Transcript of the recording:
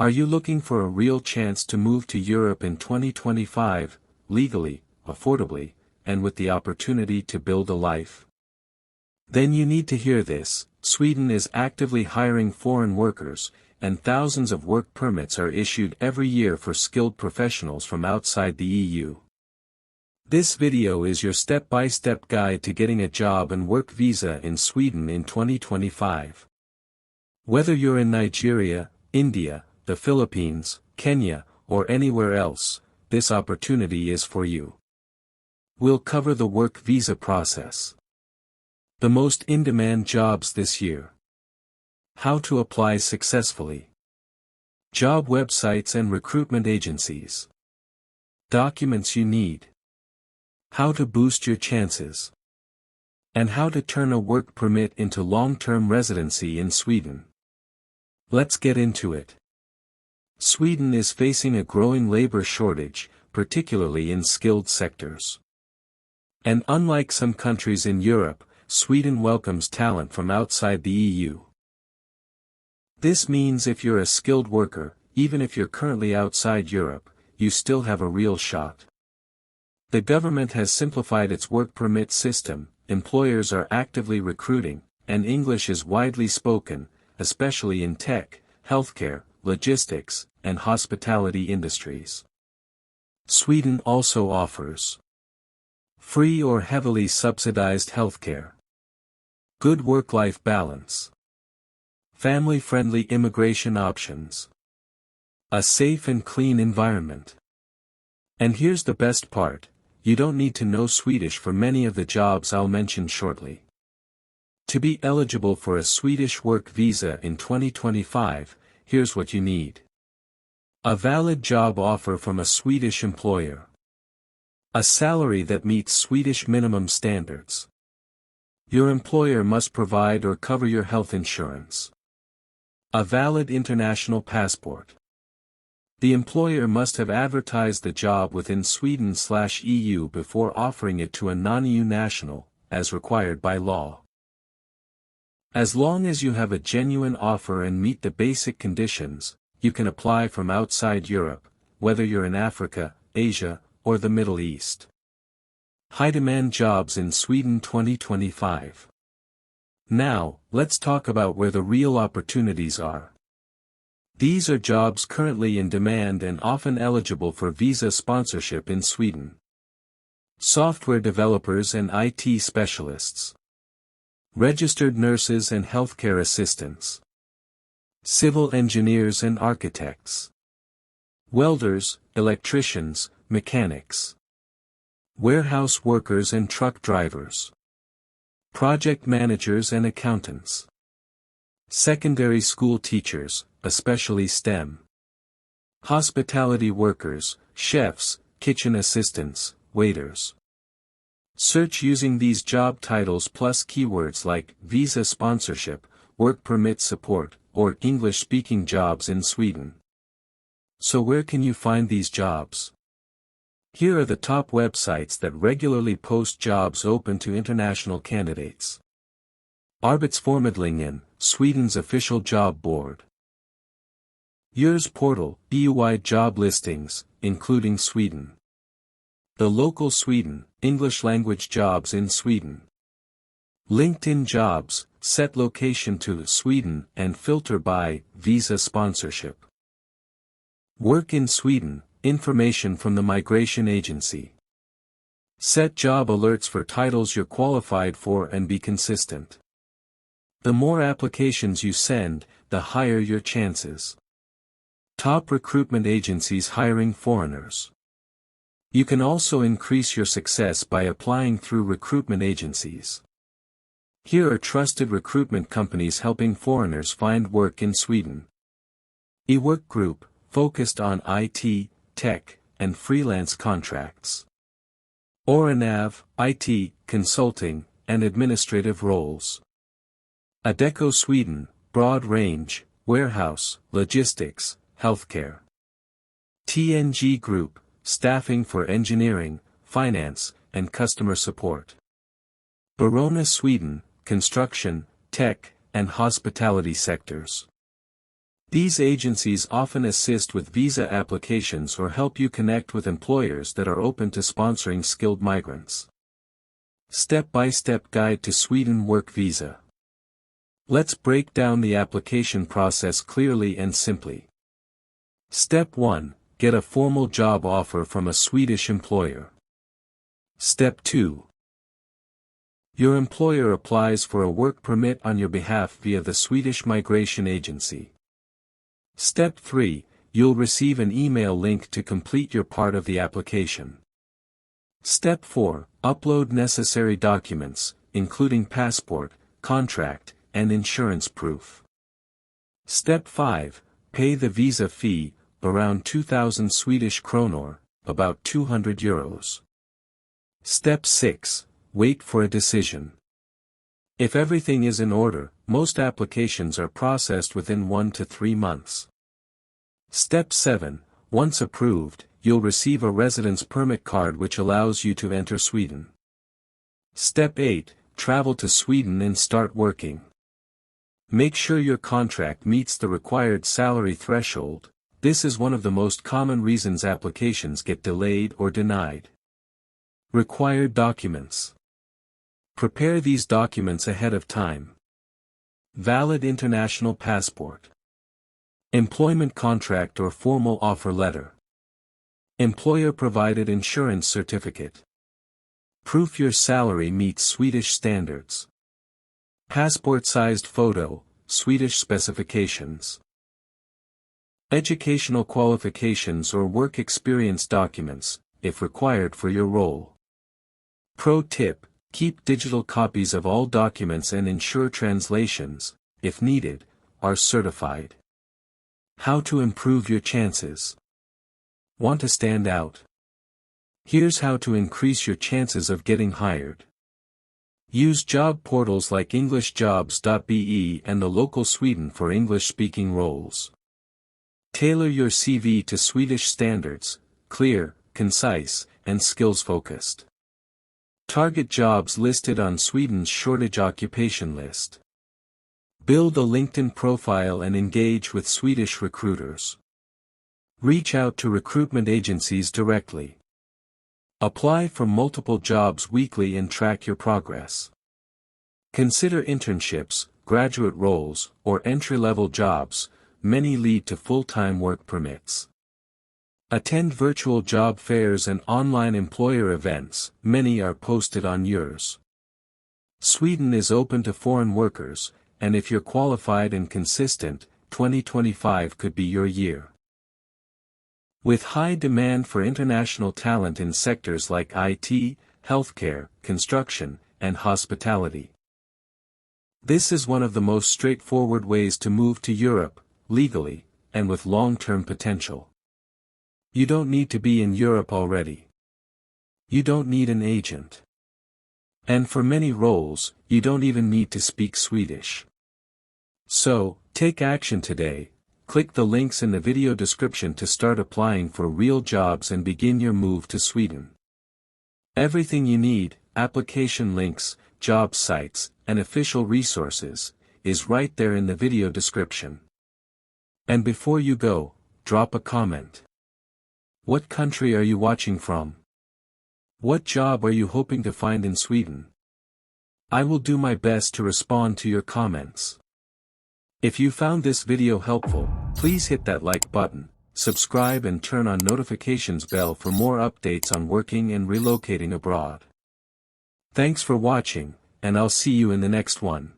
Are you looking for a real chance to move to Europe in 2025, legally, affordably, and with the opportunity to build a life? Then you need to hear this. Sweden is actively hiring foreign workers, and thousands of work permits are issued every year for skilled professionals from outside the EU. This video is your step-by-step guide to getting a job and work visa in Sweden in 2025. Whether you're in Nigeria, India, the Philippines, Kenya, or anywhere else, this opportunity is for you. We'll cover the work visa process. The most in-demand jobs this year. How to apply successfully. Job websites and recruitment agencies. Documents you need. How to boost your chances. And how to turn a work permit into long-term residency in Sweden. Let's get into it. Sweden is facing a growing labor shortage, particularly in skilled sectors. And unlike some countries in Europe, Sweden welcomes talent from outside the EU. This means if you're a skilled worker, even if you're currently outside Europe, you still have a real shot. The government has simplified its work permit system, employers are actively recruiting, and English is widely spoken, especially in tech, healthcare, logistics, and hospitality industries. Sweden also offers free or heavily subsidized healthcare, good work-life balance, family-friendly immigration options, a safe and clean environment. And here's the best part, you don't need to know Swedish for many of the jobs I'll mention shortly. To be eligible for a Swedish work visa in 2025, here's what you need. A valid job offer from a Swedish employer. A salary that meets Swedish minimum standards. Your employer must provide or cover your health insurance. A valid international passport. The employer must have advertised the job within Sweden/EU before offering it to a non-EU national, as required by law. As long as you have a genuine offer and meet the basic conditions, you can apply from outside Europe, whether you're in Africa, Asia, or the Middle East. High-demand jobs in Sweden 2025. Now, let's talk about where the real opportunities are. These are jobs currently in demand and often eligible for visa sponsorship in Sweden. Software developers and IT specialists. Registered nurses and healthcare assistants. Civil engineers and architects. Welders, electricians, mechanics. Warehouse workers and truck drivers. Project managers and accountants. Secondary school teachers, especially STEM. Hospitality workers, chefs, kitchen assistants, waiters. Search using these job titles plus keywords like visa sponsorship, work permit support, or English-speaking jobs in Sweden. So where can you find these jobs? Here are the top websites that regularly post jobs open to international candidates. Arbetsförmedlingen, Sweden's official job board. Yours portal, EU-wide job listings, including Sweden. The local Sweden, English language jobs in Sweden. LinkedIn jobs, set location to Sweden and filter by visa sponsorship. Work in Sweden, information from the migration agency. Set job alerts for titles you're qualified for and be consistent. The more applications you send, the higher your chances. Top recruitment agencies hiring foreigners. You can also increase your success by applying through recruitment agencies. Here are trusted recruitment companies helping foreigners find work in Sweden. eWork Group, focused on IT, tech, and freelance contracts. Oranav, IT, consulting, and administrative roles. Adecco Sweden, broad range, warehouse, logistics, healthcare. TNG Group, staffing for engineering, finance, and customer support. Barona Sweden, construction, tech, and hospitality sectors. These agencies often assist with visa applications or help you connect with employers that are open to sponsoring skilled migrants. Step-by-step guide to Sweden work visa. Let's break down the application process clearly and simply. Step 1. Get a formal job offer from a Swedish employer. Step 2. Your employer applies for a work permit on your behalf via the Swedish Migration Agency. Step 3. You'll receive an email link to complete your part of the application. Step 4. Upload necessary documents, including passport, contract, and insurance proof. Step 5. Pay the visa fee, around 2,000 Swedish kronor, about €200. Step 6. Wait for a decision. If everything is in order, most applications are processed within 1 to 3 months. Step 7. Once approved, you'll receive a residence permit card which allows you to enter Sweden. Step 8. Travel to Sweden and start working. Make sure your contract meets the required salary threshold. This is one of the most common reasons applications get delayed or denied. Required documents. Prepare these documents ahead of time. Valid international passport. Employment contract or formal offer letter. Employer-provided insurance certificate. Proof your salary meets Swedish standards. Passport-sized photo, Swedish specifications. Educational qualifications or work experience documents, if required for your role. Pro tip: keep digital copies of all documents and ensure translations, if needed, are certified. How to improve your chances. Want to stand out? Here's how to increase your chances of getting hired. Use job portals like EnglishJobs.be and the local Sweden for English-speaking roles. Tailor your CV to Swedish standards, clear, concise, and skills-focused. Target jobs listed on Sweden's shortage occupation list. Build a LinkedIn profile and engage with Swedish recruiters. Reach out to recruitment agencies directly. Apply for multiple jobs weekly and track your progress. Consider internships, graduate roles, or entry-level jobs. Many lead to full-time work permits. Attend virtual job fairs and online employer events. Many are posted on yours. Sweden is open to foreign workers, and if you're qualified and consistent, 2025 could be your year. With high demand for international talent in sectors like IT, healthcare, construction, and hospitality. This is one of the most straightforward ways to move to Europe, legally, and with long-term potential. You don't need to be in Europe already. You don't need an agent. And for many roles, you don't even need to speak Swedish. So, take action today. Click the links in the video description to start applying for real jobs and begin your move to Sweden. Everything you need, application links, job sites, and official resources, is right there in the video description. And before you go, drop a comment. What country are you watching from? What job are you hoping to find in Sweden? I will do my best to respond to your comments. If you found this video helpful, please hit that like button, subscribe and turn on notifications bell for more updates on working and relocating abroad. Thanks for watching, and I'll see you in the next one.